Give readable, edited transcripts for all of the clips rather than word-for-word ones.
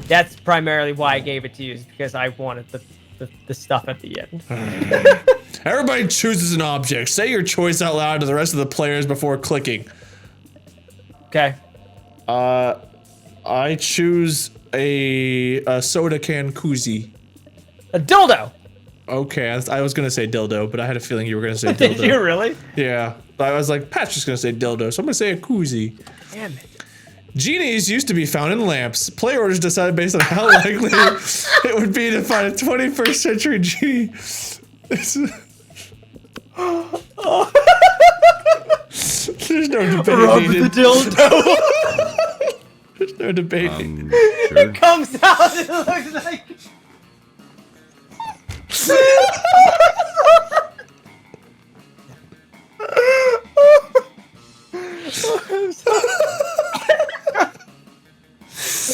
That's primarily why I gave it to you, is because I wanted the stuff at the end. Everybody chooses an object. Say your choice out loud to the rest of the players before clicking. Okay. I choose a soda can koozie. A dildo! Okay, I was gonna say dildo, but I had a feeling you were gonna say dildo. Did you really? Yeah, I was like, Pat's just gonna say dildo, so I'm gonna say a koozie. Damn it. Genies used to be found in lamps. Player orders decided based on how likely it would be to find a 21st century genie. There's no debate Rub needed. the dildo! There's no debate. Sure. It comes out and it looks like...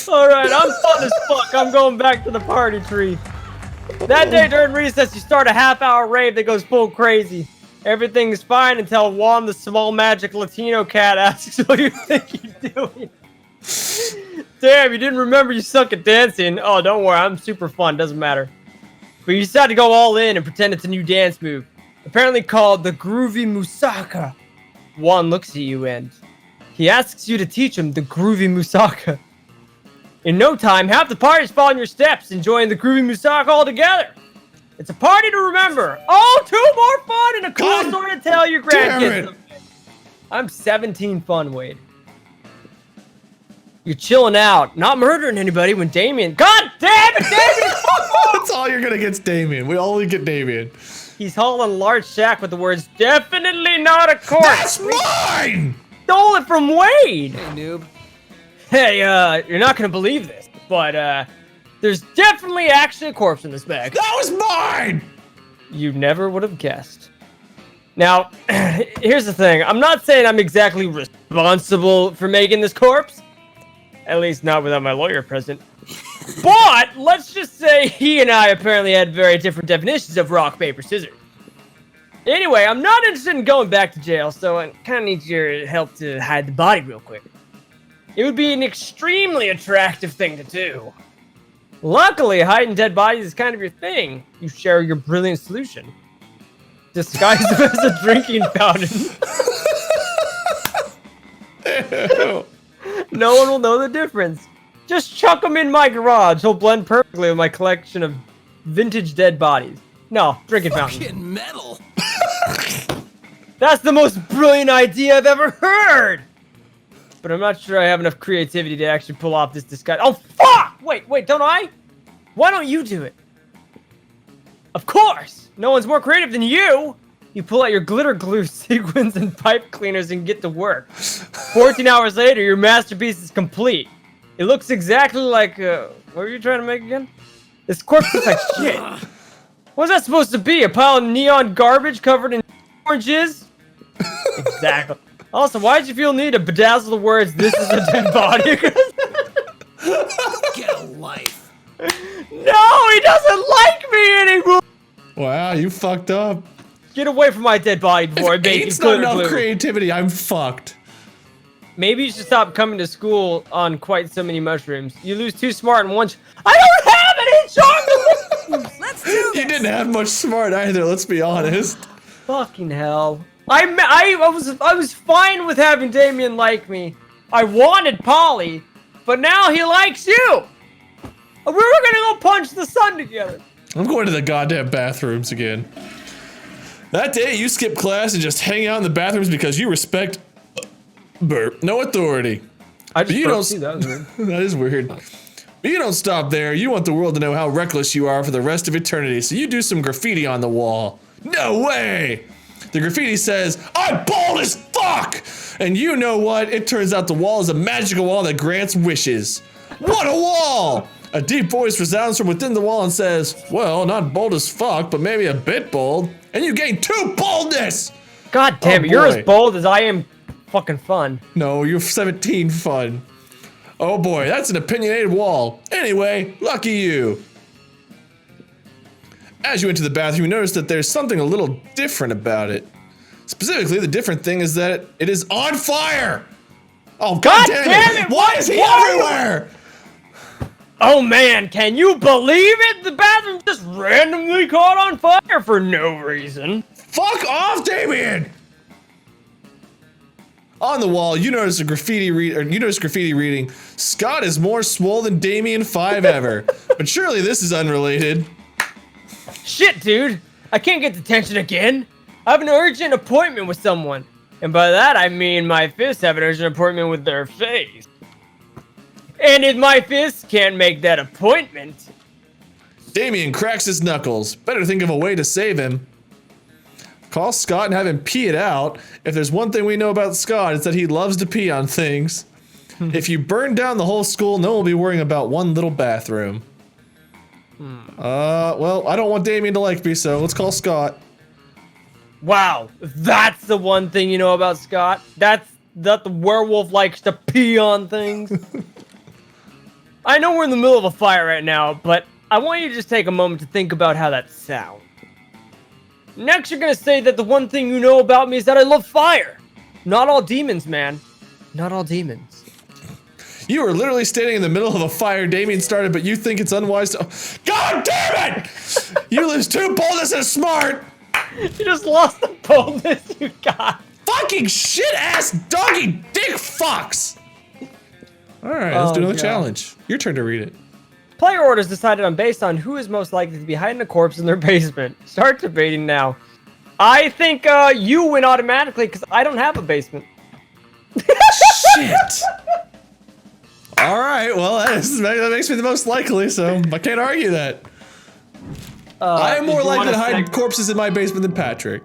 Alright, I'm fun as fuck. I'm going back to the party tree. That day during recess, you start a half-hour rave that goes full crazy. Everything is fine until Juan, the small magic Latino cat, asks what you think you're doing. Damn, you didn't remember you suck at dancing. Oh, don't worry, I'm super fun, doesn't matter. But you decide to go all in and pretend it's a new dance move, apparently called the Groovy Musaka. Juan looks at you and he asks you to teach him the Groovy Musaka. In no time, half the party's following your steps, enjoying the Groovy Musaka all together. It's a party to remember. Oh, two more fun and a cool story to tell your grandkids. I'm 17 fun, Wade. You're chilling out, not murdering anybody when Damien... God damn it, Damien! That's all you're gonna get's Damien. We only get Damien. He's hauling a large sack with the words, "Definitely not a corpse." That's mine! Stole it from Wade! Hey, noob. Hey, you're not gonna believe this, but, there's definitely actually a corpse in this bag. That was mine! You never would have guessed. Now, here's the thing. I'm not saying I'm exactly responsible for making this corpse. At least not without my lawyer present. But, let's just say he and I apparently had very different definitions of rock, paper, scissors. Anyway, I'm not interested in going back to jail, so I kind of need your help to hide the body real quick. It would be an extremely attractive thing to do. Luckily, hiding dead bodies is kind of your thing. You share your brilliant solution. Disguise them as a drinking fountain. No one will know the difference. Just chuck them in my garage. He'll blend perfectly with my collection of vintage dead bodies. No, drinking fountain. Fucking metal. That's the most brilliant idea I've ever heard! But I'm not sure I have enough creativity to actually pull off this disguise. Oh, fuck! Wait, don't I? Why don't you do it? Of course! No one's more creative than you! You pull out your glitter glue, sequins, and pipe cleaners and get to work. 14 hours later, your masterpiece is complete. It looks exactly like, what were you trying to make again? This corpse looks like shit. What's that supposed to be? A pile of neon garbage covered in oranges? Exactly. Also, why did you feel need to bedazzle the words, "This is a dead body"? Get a life. No, he doesn't like me anymore! Wow, you fucked up. Get away from my dead body before I make you It's not glitter enough glue. creativity, I'm fucked. Maybe you should stop coming to school on quite so many mushrooms. You lose too smart in one. I don't have any charm. Let's do this. You didn't have much smart either, let's be honest. Fucking hell! I was fine with having Damien like me. I wanted Polly, but now he likes you. We were gonna go punch the sun together. I'm going to the goddamn bathrooms again. That day, you skip class and just hang out in the bathrooms because you respect no authority. I just But you broke don't. too, that was weird. That is weird. But you don't stop there. You want the world to know how reckless you are for the rest of eternity, so you do some graffiti on the wall. No way! The graffiti says, "I'm bald as fuck!" And you know what? It turns out the wall is a magical wall that grants wishes. What a wall! A deep voice resounds from within the wall and says, "Well, not bold as fuck, but maybe a bit bold." And you gain 2 boldness! God damn it, Oh, you're boy. as bold as I am fucking fun. No, you're 17 fun. Oh boy, that's an opinionated wall. Anyway, lucky you. As you enter the bathroom, you notice that there's something a little different about it. Specifically, the different thing is that it is on fire! Oh, God damn it! it! Why is he Why? everywhere? Oh man, can you believe it? The bathroom just randomly caught on fire for no reason. Fuck off, Damien! On the wall, you notice graffiti reading, Scott is more swole than Damien 5 ever. But surely this is unrelated. Shit, dude. I can't get detention again. I have an urgent appointment with someone. And by that, I mean my fists have an urgent appointment with their face. And if my fists can't make that appointment... Damien cracks his knuckles. Better think of a way to save him. Call Scott and have him pee it out. If there's one thing we know about Scott, it's that he loves to pee on things. If you burn down the whole school, no one will be worrying about one little bathroom. Well, I don't want Damien to like me, so let's call Scott. Wow, that's the one thing you know about Scott? That the werewolf likes to pee on things? I know we're in the middle of a fight right now, but I want you to just take a moment to think about how that sounds. Next, you're gonna say that the one thing you know about me is that I love fire. Not all demons, man. Not all demons. You were literally standing in the middle of a fire Damien started, but you think it's unwise to— God damn it! You lose 2 boldness and smart! You just lost the boldness you got. Fucking shit-ass doggy dick fucks! Alright, let's do another challenge. Your turn to read it. Player orders decided on based on who is most likely to be hiding a corpse in their basement. Start debating now. I think you win automatically because I don't have a basement. Shit! Alright, well that makes me the most likely, so I can't argue that. I am more likely to hide corpses in my basement than Patrick.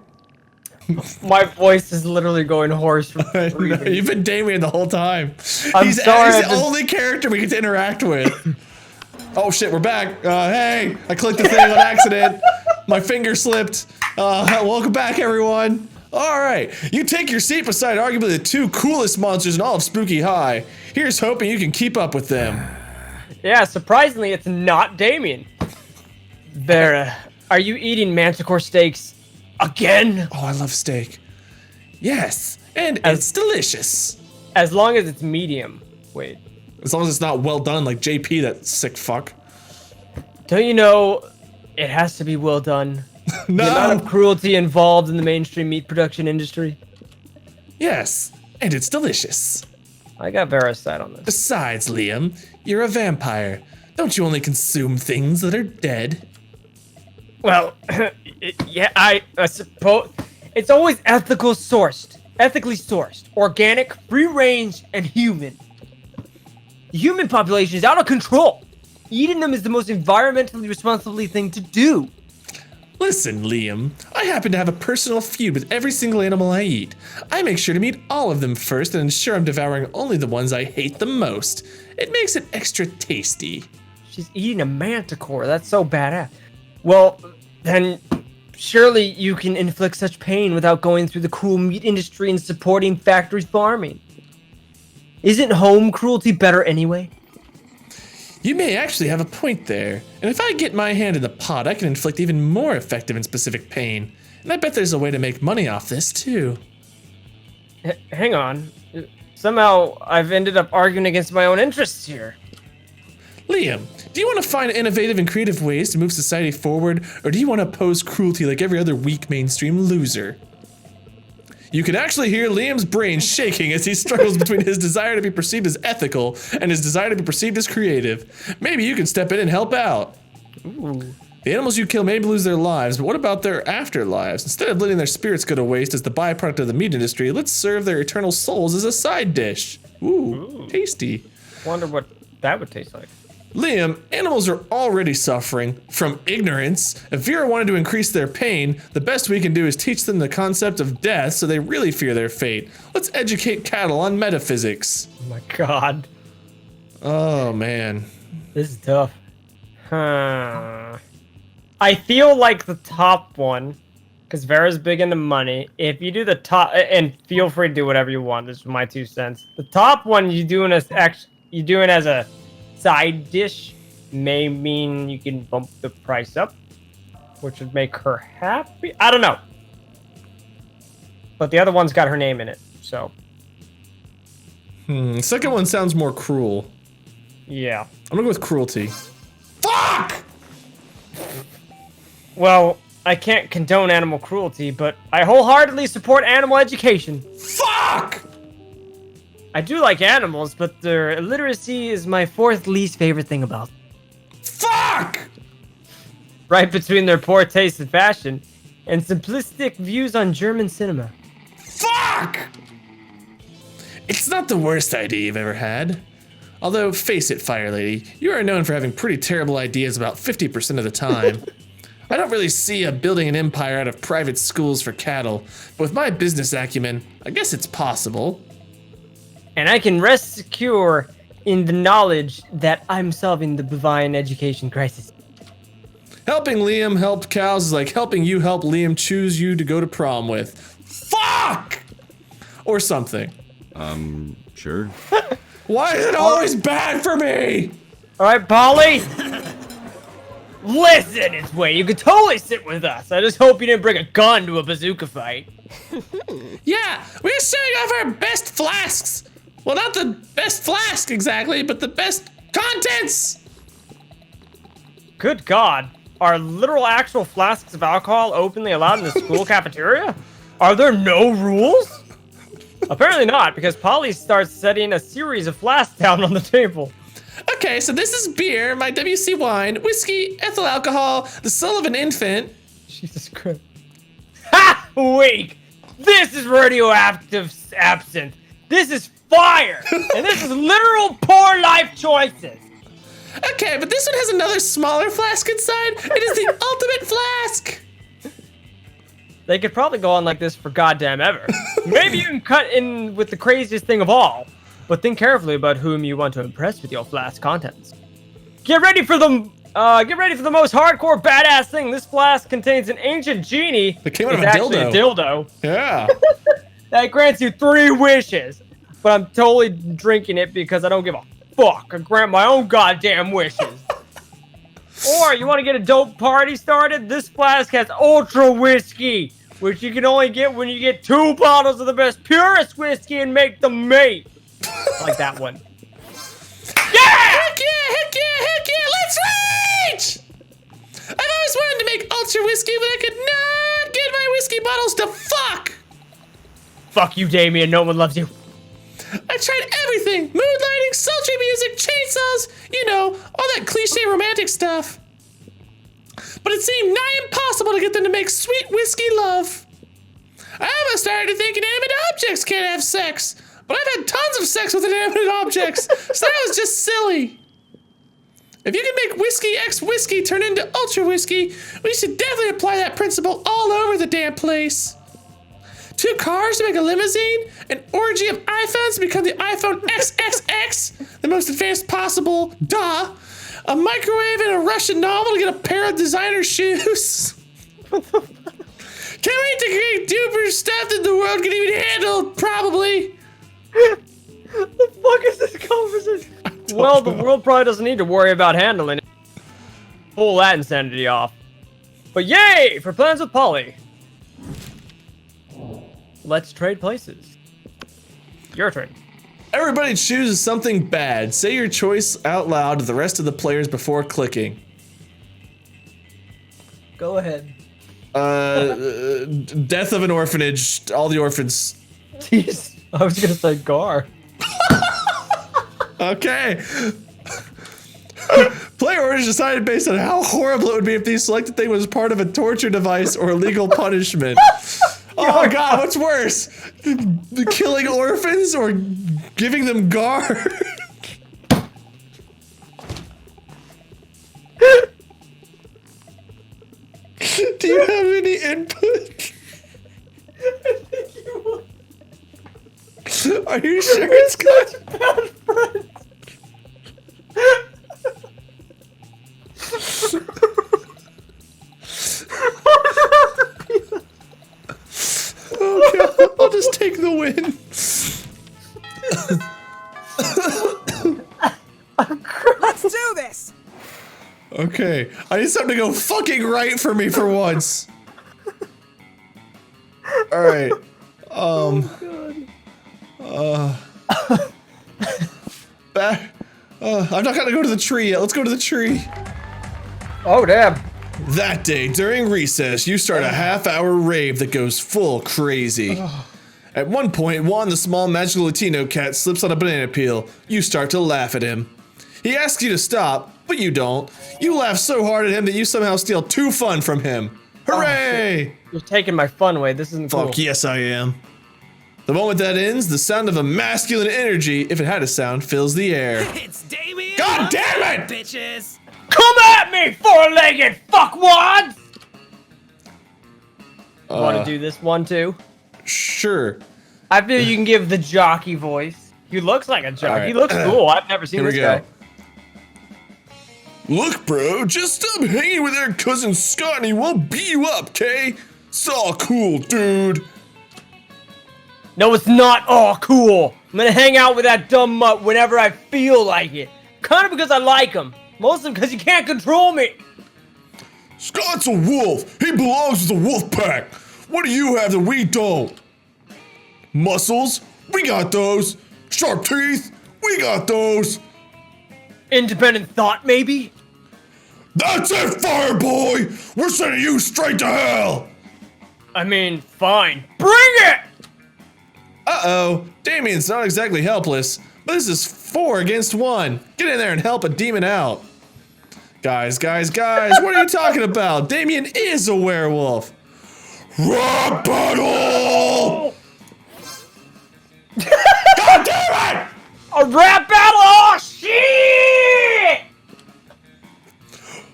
My voice is literally going hoarse from breathing. You've been Damien the whole time. I'm sorry. He's the only character we get to interact with. Oh shit, we're back. Hey, I clicked the thing on accident. My finger slipped. Welcome back, everyone. All right, you take your seat beside arguably the 2 coolest monsters in all of Spooky High. Here's hoping you can keep up with them. Yeah, surprisingly, it's not Damien. Vera, are you eating manticore steaks again? Oh, I love steak. Yes, and it's delicious. As long as it's medium. Wait. As long as it's not well done like JP, that sick fuck. Don't you know it has to be well done? No. The amount of cruelty involved in the mainstream meat production industry. Yes, and it's delicious. I got Vera's side on this. Besides, Liam, you're a vampire. Don't you only consume things that are dead? Well, yeah, I suppose it's always ethically sourced, organic, free range, and human. The human population is out of control. Eating them is the most environmentally responsible thing to do. Listen, Liam, I happen to have a personal feud with every single animal I eat. I make sure to meet all of them first and ensure I'm devouring only the ones I hate the most. It makes it extra tasty. She's eating a manticore. That's so badass. Well, then surely you can inflict such pain without going through the cruel meat industry and supporting factory farming. Isn't home cruelty better anyway? You may actually have a point there. And if I get my hand in the pot, I can inflict even more effective and specific pain. And I bet there's a way to make money off this too. Hang on. Somehow I've ended up arguing against my own interests here. Liam, do you want to find innovative and creative ways to move society forward, or do you want to oppose cruelty like every other weak mainstream loser? You can actually hear Liam's brain shaking as he struggles between his desire to be perceived as ethical and his desire to be perceived as creative. Maybe you can step in and help out. Ooh. The animals you kill may lose their lives, but what about their afterlives? Instead of letting their spirits go to waste as the byproduct of the meat industry, let's serve their eternal souls as a side dish. Ooh. Tasty. Wonder what that would taste like. Liam, animals are already suffering from ignorance. If Vera wanted to increase their pain, the best we can do is teach them the concept of death so they really fear their fate. Let's educate cattle on metaphysics. Oh my god. Oh man. This is tough. Huh. I feel like the top one, because Vera's big into money. If you do the top, and feel free to do whatever you want. This is my 2 cents. The top one you doing as a side dish may mean you can bump the price up, which would make her happy. I don't know. But the other one's got her name in it, so. The second one sounds more cruel. Yeah. I'm gonna go with cruelty. Fuck! Well, I can't condone animal cruelty, but I wholeheartedly support animal education. Fuck! I do like animals, but their illiteracy is my fourth least favorite thing about them. Fuck! Right between their poor taste in fashion and simplistic views on German cinema. Fuck! It's not the worst idea you've ever had. Although, face it, Fire Lady, you are known for having pretty terrible ideas about 50% of the time. I don't really see building an empire out of private schools for cattle, but with my business acumen, I guess it's possible. And I can rest secure in the knowledge that I'm solving the bovine education crisis. Helping Liam help cows is like helping you help Liam choose you to go to prom with. Fuck! Or something. Sure. Why is it always bad for me? All right, Polly. Listen, it's Wayne. You could totally sit with us. I just hope you didn't bring a gun to a bazooka fight. Yeah, we're showing off our best flasks. Well, not the best flask exactly, but the best contents. Good God. Are literal actual flasks of alcohol openly allowed in the school cafeteria? Are there no rules? Apparently not, because Polly starts setting a series of flasks down on the table. Okay, so this is beer, my WC wine, whiskey, ethyl alcohol, the soul of an infant. Jesus Christ. Ha! Weak! This is radioactive absinthe. This is fire! And this is literal poor life choices. Okay, but this one has another smaller flask inside. It is the ultimate flask. They could probably go on like this for goddamn ever. Maybe you can cut in with the craziest thing of all, but think carefully about whom you want to impress with your flask contents. Get ready for the most hardcore badass thing. This flask contains an ancient genie. It came out of It's a actually dildo. A dildo. Yeah. That grants you 3 wishes. But I'm totally drinking it because I don't give a fuck. I grant my own goddamn wishes. Or you want to get a dope party started? This flask has ultra whiskey, which you can only get when you get 2 bottles of the best purest whiskey and make them mate. Like that one. Yeah! Heck yeah, heck yeah, heck yeah, let's rage! I've always wanted to make ultra whiskey, but I could not get my whiskey bottles to fuck! Fuck you, Damien. No one loves you. I tried everything! Mood lighting, sultry music, chainsaws, you know, all that cliche romantic stuff. But it seemed nigh impossible to get them to make sweet whiskey love. I almost started to think inanimate objects can't have sex, but I've had tons of sex with inanimate objects, so that was just silly. If you can make whiskey X whiskey turn into ultra whiskey, we should definitely apply that principle all over the damn place. 2 cars to make a limousine, an orgy of iPhones to become the iPhone XXX, the most advanced possible, duh. A microwave and a Russian novel to get a pair of designer shoes. Can't wait to create duper stuff that the world can even handle, probably. The fuck is this conversation? Well, the world probably doesn't need to worry about handling it. Pull that insanity off. But yay for plans with Polly. Let's trade places. Your turn. Everybody chooses something bad. Say your choice out loud to the rest of the players before clicking. Go ahead. Death of an orphanage. All the orphans. Jeez, I was gonna say Gar. Okay. Player orders decided based on how horrible it would be if the selected thing was part of a torture device or illegal punishment. Oh god, what's worse? Killing orphans or giving them gar? Do you have any input? Are you sure it's good? Bad friends. Okay, I'll just take the win. Let's do this! Okay, I need something to go fucking right for me for once. All right. Back. I'm not gonna go to the tree yet. Let's go to the tree. Oh, damn. That day, during recess, you start a half-hour rave that goes full crazy. At one point, Juan, the small magical Latino cat, slips on a banana peel. You start to laugh at him. He asks you to stop, but you don't. You laugh so hard at him that you somehow steal 2 fun from him. Hooray! You're taking my fun away. This isn't cool. Fuck yes, I am. The moment that ends, the sound of a masculine energy, if it had a sound, fills the air. It's Damien. God damn it! Bitches. Come at me, four-legged fuckwads! Want to do this one too? Sure. I feel you can give the jockey voice. He looks like a jockey. All right. He looks cool. I've never seen Here we this go. guy. Look, bro, just stop hanging with our cousin Scott and he won't beat you up, Kay? It's all cool, dude. No, it's not all cool. I'm gonna hang out with that dumb mutt whenever I feel like it. Kind of because I like him. Mostly because he can't control me. Scott's a wolf. He belongs with the Wolfpack. What do you have that we don't? Muscles? We got those. Sharp teeth? We got those. Independent thought, maybe? That's it, Fireboy! We're sending you straight to hell! I mean, fine. Bring it! Uh-oh, Damien's not exactly helpless, but this is 4 against 1. Get in there and help a demon out. Guys, what are you talking about? Damien is a werewolf. Rap battle! God damn it! A rap battle? Oh, shit!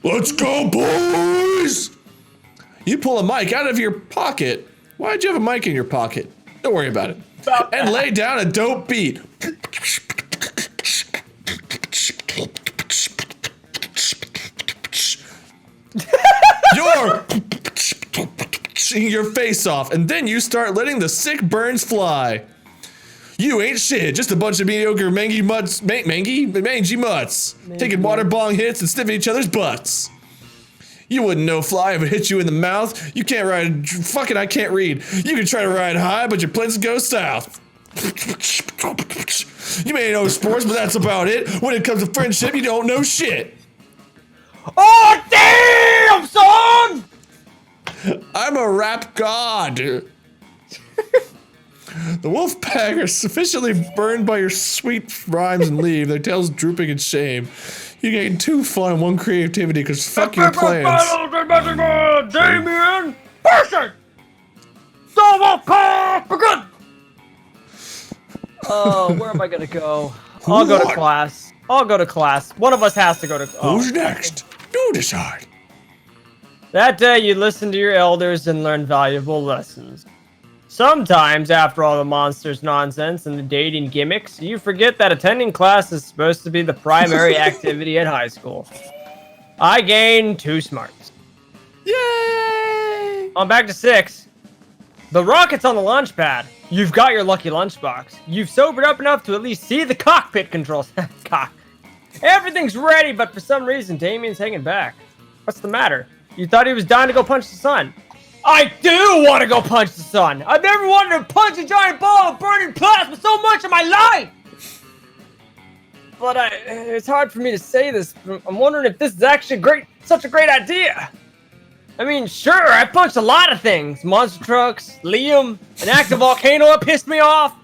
Let's go, boys! You pull a mic out of your pocket. Why'd you have a mic in your pocket? Don't worry about it. And lay down a dope beat. You're your face off, and then you start letting the sick burns fly. You ain't shit, just a bunch of mediocre mangy mutts, mangy mutts, taking water bong hits and sniffing each other's butts. You wouldn't know fly if it hit you in the mouth. You can't ride, fucking I can't read. You can try to ride high, but your planes go south. You may know sports, but that's about it. When it comes to friendship, you don't know shit. Oh, damn, son! I'm a rap god. The Wolfpack are sufficiently burned by your sweet rhymes and leave, their tails drooping in shame. You gain 2 fun and 1 creativity because fuck your plans. Damien! Person! The Wolfpack! We're good! Oh, where am I gonna go? I'll go to class. One of us has to go to class. Who's next? You decide. That day, you listen to your elders and learn valuable lessons. Sometimes, after all the monsters nonsense and the dating gimmicks, you forget that attending class is supposed to be the primary activity at high school. I gained 2 smarts. Yay! On back to 6. The rocket's on the launch pad. You've got your lucky lunchbox. You've sobered up enough to at least see the cockpit controls. Everything's ready, but for some reason, Damien's hanging back. What's the matter? You thought he was dying to go punch the sun. I do want to go punch the sun. I've never wanted to punch a giant ball of burning plasma so much in my life. But it's hard for me to say this. I'm wondering if this is actually such a great idea. I mean, sure, I punched a lot of things. Monster trucks, Liam, an active volcano that pissed me off.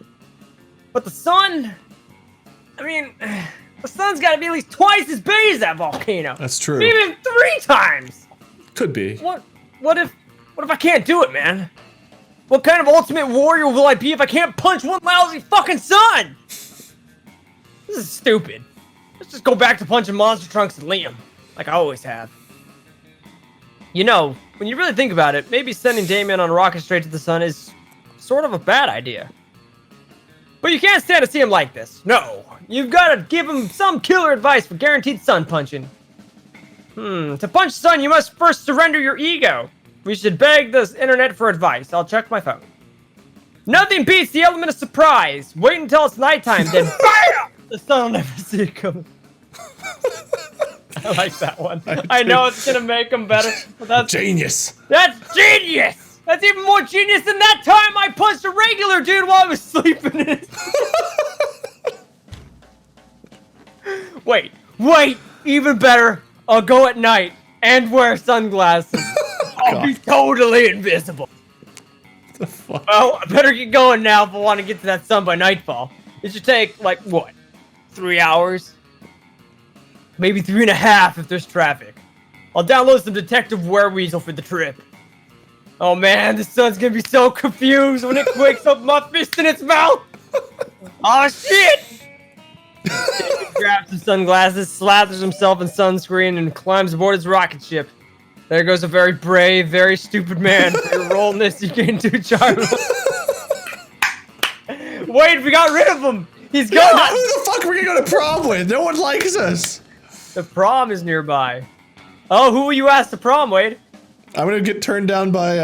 But the sun, I mean, the sun's got to be at least twice as big as that volcano. That's true. Even 3 times. Could be. What if I can't do it, man? What kind of ultimate warrior will I be if I can't punch one lousy fucking sun? This is stupid. Let's just go back to punching monster trunks and Liam, like I always have. You know, when you really think about it, maybe sending Damien on a rocket straight to the sun is sort of a bad idea. But you can't stand to see him like this. No, you've got to give him some killer advice for guaranteed sun punching. To punch the sun, you must first surrender your ego. We should beg the internet for advice. I'll check my phone. Nothing beats the element of surprise. Wait until it's nighttime, then BAM! The sun will never see it coming. I like that one. I know it's gonna make them better, but that's genius. That's genius. That's even more genius than that time I punched a regular dude while I was sleeping in his Wait, even better. I'll go at night and wear sunglasses. I'll be totally invisible. The fuck? Well, I better get going now if I want to get to that sun by nightfall. It should take, like, what? 3 hours? Maybe 3.5 if there's traffic. I'll download some Detective Wereweasel for the trip. Oh man, the sun's gonna be so confused when it quakes up my fist in its mouth! Oh shit! David grabs some sunglasses, slathers himself in sunscreen, and climbs aboard his rocket ship. There goes a very brave, very stupid man. For your role in this, you gain 2 charms. Wait, we got rid of him! He's gone! Yeah, who the fuck are we gonna go to prom with? No one likes us! The prom is nearby. Oh, who will you ask to prom, Wade? I'm gonna get turned down by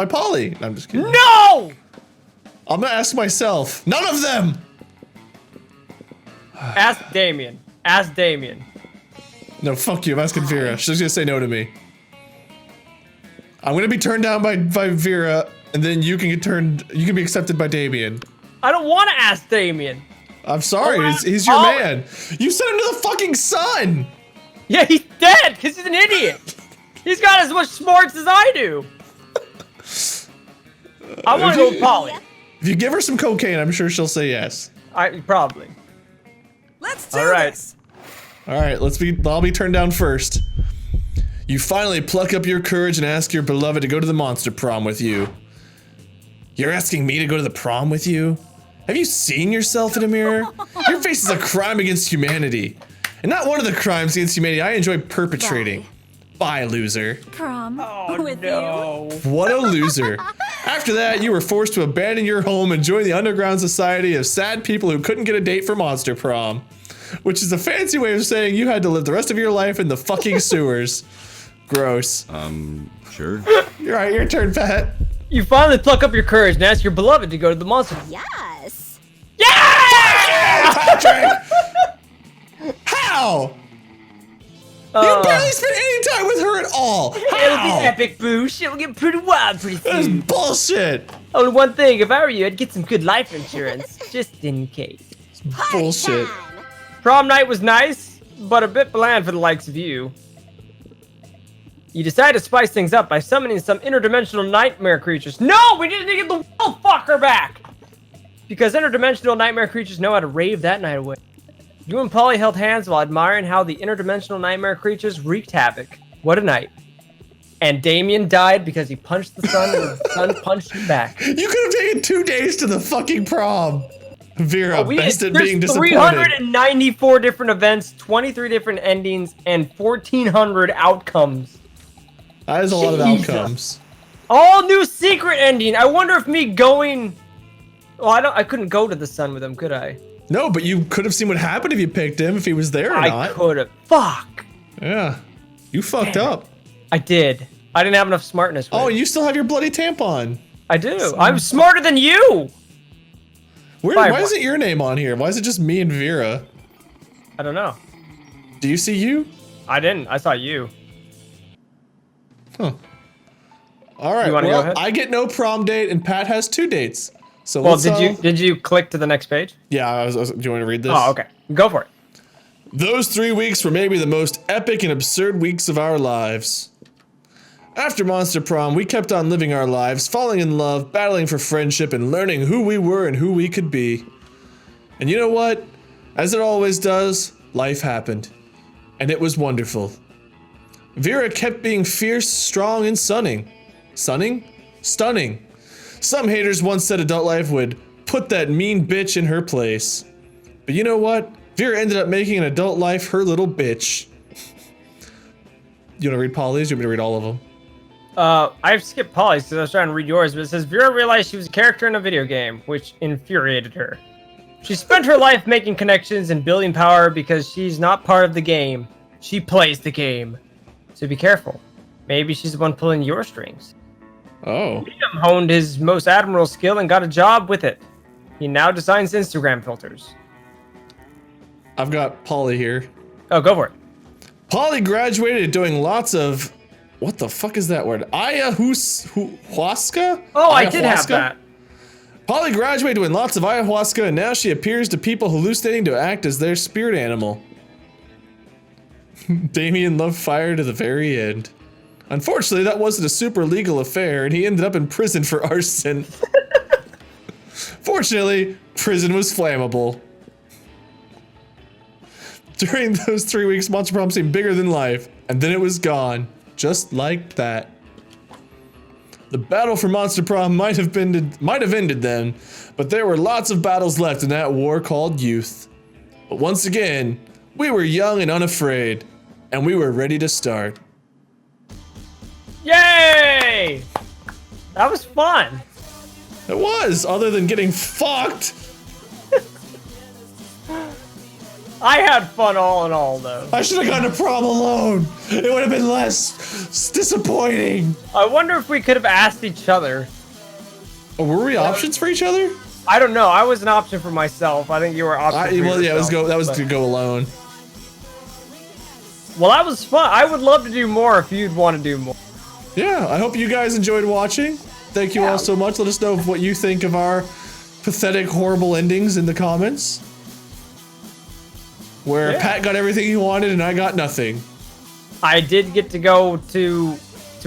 Polly. I'm just kidding. No! I'm gonna ask myself. None of them! Ask Damien. Ask Damien. No, fuck you. I'm asking Vera. She's gonna say no to me. I'm gonna be turned down by Vera, and then you can be accepted by Damien. I don't want to ask Damien. I'm sorry, he's your man. You sent him to the fucking sun! Yeah, he's dead because he's an idiot. He's got as much smarts as I do. I want to go with Polly. If you give her some cocaine, I'm sure she'll say yes. Probably. Let's do All right. this. All right, I'll be turned down first. You finally pluck up your courage and ask your beloved to go to the monster prom with you. You're asking me to go to the prom with you? Have you seen yourself in a mirror? Your face is a crime against humanity. And not one of the crimes against humanity I enjoy perpetrating. Bye, loser. Prom with No. What a loser. After that, you were forced to abandon your home and join the underground society of sad people who couldn't get a date for monster prom. Which is a fancy way of saying you had to live the rest of your life in the fucking sewers. Gross. Sure. You're right, your turn, Pat. You finally pluck up your courage and ask your beloved to go to the monster. Yes. Yeah! Patrick! How? You barely spent any time with her at all. It'll be How? epic, boo. Shit will get pretty wild pretty That's soon. bullshit. Only one thing, if I were you, I'd get some good life insurance, just in case. Bullshit. Prom night was nice, but a bit bland for the likes of you. You decide to spice things up by summoning some interdimensional nightmare creatures. No, we need to get the Wolfpacker back! Because interdimensional nightmare creatures know how to rave that night away. You and Polly held hands while admiring how the interdimensional nightmare creatures wreaked havoc. What a night. And Damien died because he punched the sun and the sun punched him back. You could have taken 2 days to the fucking prom. Vera, best at being There's disappointed. 394 different events, 23 different endings, and 1,400 outcomes. That is a lot of Jesus. outcomes. All new secret ending. I wonder if me going... Well, I couldn't go to the sun with him, could I? No, but you could have seen what happened if you picked him, if he was there or I not. could have. Fuck. Yeah. You fucked up. I did. I didn't have enough smartness. Oh, With it. you still have your bloody tampon. I do. I'm smarter than you. Why isn't your name on here? Why is it just me and Vera? I don't know. Do you see you? I didn't. I saw you. Huh. All right. You wanna go ahead? I get no prom date, and Pat has 2 dates. So Well, let's, did you click to the next page? Yeah. Do you want to read this? Oh, okay. Go for it. Those 3 weeks were maybe the most epic and absurd weeks of our lives. After Monster Prom, we kept on living our lives, falling in love, battling for friendship, and learning who we were and who we could be. And you know what? As it always does, life happened. And it was wonderful. Vera kept being fierce, strong, and stunning. Stunning? Stunning. Some haters once said adult life would put that mean bitch in her place. But you know what? Vera ended up making an adult life her little bitch. You wanna read Polly's? You want me to read all of them? I skipped Polly's because I was trying to read yours, but it says Vera realized she was a character in a video game, which infuriated her. She spent her life making connections and building power because she's not part of the game. She plays the game. So be careful. Maybe she's the one pulling your strings. Oh. Liam honed his most admirable skill and got a job with it. He now designs Instagram filters. I've got Polly here. Oh, go for it. Polly graduated doing lots of... What the fuck is that word? Ayahuasca? Oh, I did have Ayahuasca? that. Polly graduated to win lots of ayahuasca, and now she appears to people hallucinating to act as their spirit animal. Damien loved fire to the very end. Unfortunately, that wasn't a super legal affair, and he ended up in prison for arson. Fortunately, prison was flammable. During those 3 weeks, Monster Prom seemed bigger than life, and then it was gone, just like that. The battle for Monster Prom might have ended then, but there were lots of battles left in that war called youth. But once again, we were young and unafraid, and we were ready to start. Yay! That was fun. It was, other than getting fucked. I had fun all in all, though. I should have gone to prom alone. It would have been less disappointing. I wonder if we could have asked each other. Oh, were we options for each other? I don't know. I was an option for myself. I think you were option for Well, yeah, yourself, that was to go alone. Well, that was fun. I would love to do more if you'd want to do more. Yeah, I hope you guys enjoyed watching. Thank you all so much. Let us know what you think of our pathetic, horrible endings in the comments. Where Pat got everything he wanted and I got nothing. I did get to go to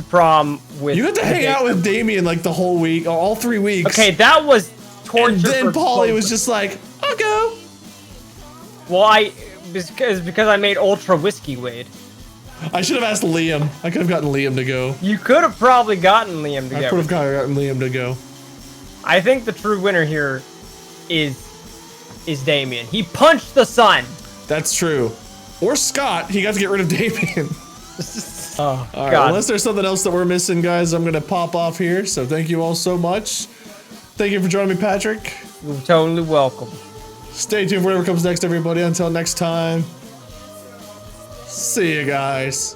prom with. You got to hang out with Damien like the whole week, all 3 weeks. Okay, that was torture. And then for Polly both. was just like, I'll go. Well, because I made Ultra Whiskey Wade. I should have asked Liam. I could have gotten Liam to go. You could have probably gotten Liam to go. I could have gotten Liam to go. I think the true winner here is Damien. He punched the sun. That's true. Or Scott. He got to get rid of Damien. Oh, all right, God. unless there's something else that we're missing, guys, I'm going to pop off here. So thank you all so much. Thank you for joining me, Patrick. You're totally welcome. Stay tuned for whatever comes next, everybody. Until next time. See you guys.